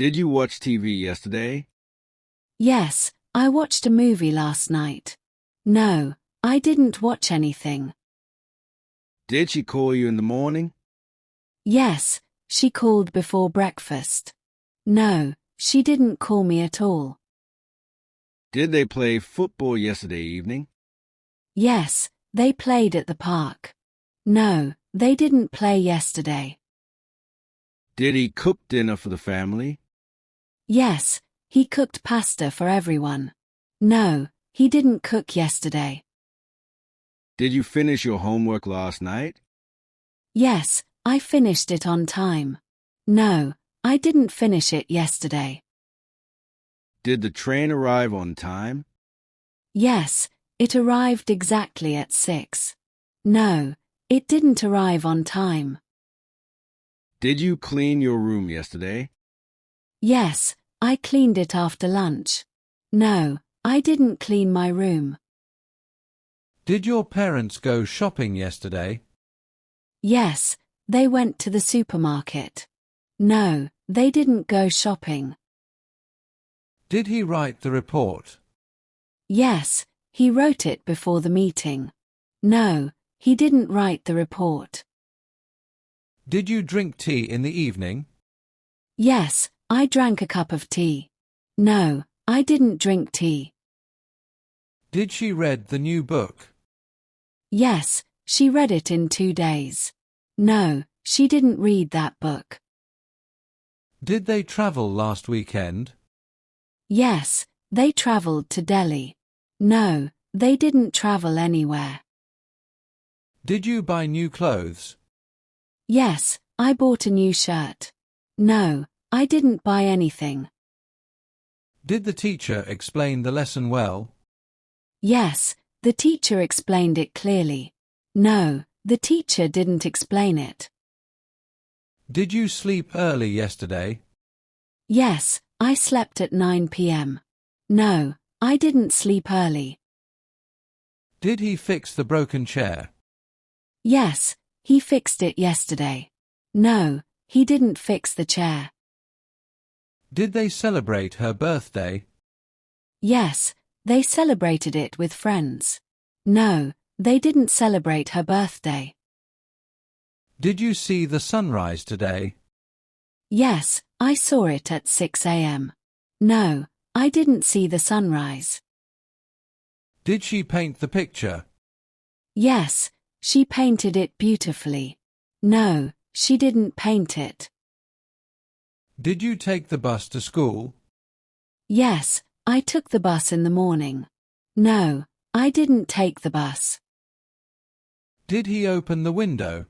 Did you watch TV yesterday? Yes, I watched a movie last night. No, I didn't watch anything. Did she call you in the morning? Yes, she called before breakfast. No, she didn't call me at all. Did they play football yesterday evening? Yes, they played at the park. No, they didn't play yesterday. Did he cook dinner for the family? Yes, he cooked pasta for everyone. No, he didn't cook yesterday. Did you finish your homework last night? Yes, I finished it on time. No, I didn't finish it yesterday. Did the train arrive on time? Yes, it arrived exactly at 6. No, it didn't arrive on time. Did you clean your room yesterday? Yes, I cleaned it after lunch. No, I didn't clean my room. Did your parents go shopping yesterday? Yes, they went to the supermarket. No, they didn't go shopping. Did he write the report? Yes, he wrote it before the meeting. No, he didn't write the report. Did you drink tea in the evening? Yes, I drank a cup of tea. No, I didn't drink tea. Did she read the new book? Yes, she read it in 2 days. No, she didn't read that book. Did they travel last weekend? Yes, they traveled to Delhi. No, they didn't travel anywhere. Did you buy new clothes? Yes, I bought a new shirt. No, I didn't buy anything. Did the teacher explain the lesson well? Yes, the teacher explained it clearly. No, the teacher didn't explain it. Did you sleep early yesterday? Yes, I slept at 9 p.m. No, I didn't sleep early. Did he fix the broken chair? Yes, he fixed it yesterday. No, he didn't fix the chair. Did they celebrate her birthday? Yes, they celebrated it with friends. No, they didn't celebrate her birthday. Did you see the sunrise today? Yes, I saw it at 6 a.m. No, I didn't see the sunrise. Did she paint the picture? Yes, she painted it beautifully. No, she didn't paint it. Did you take the bus to school? Yes, I took the bus in the morning. No, I didn't take the bus. Did he open the window?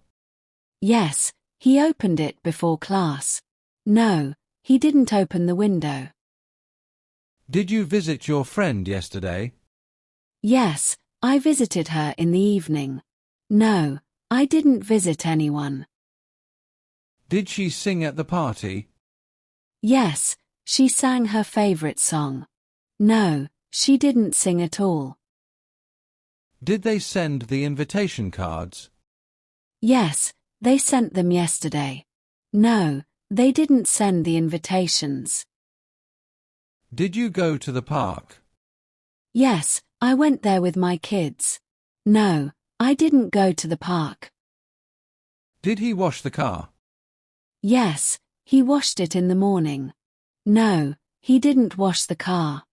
Yes, he opened it before class. No, he didn't open the window. Did you visit your friend yesterday? Yes, I visited her in the evening. No, I didn't visit anyone. Did she sing at the party? Yes, she sang her favorite song. No, she didn't sing at all. Did they send the invitation cards? Yes, they sent them yesterday. No, they didn't send the invitations. Did you go to the park? Yes, I went there with my kids. No, I didn't go to the park. Did he wash the car? Yes, he washed it in the morning. No, he didn't wash the car.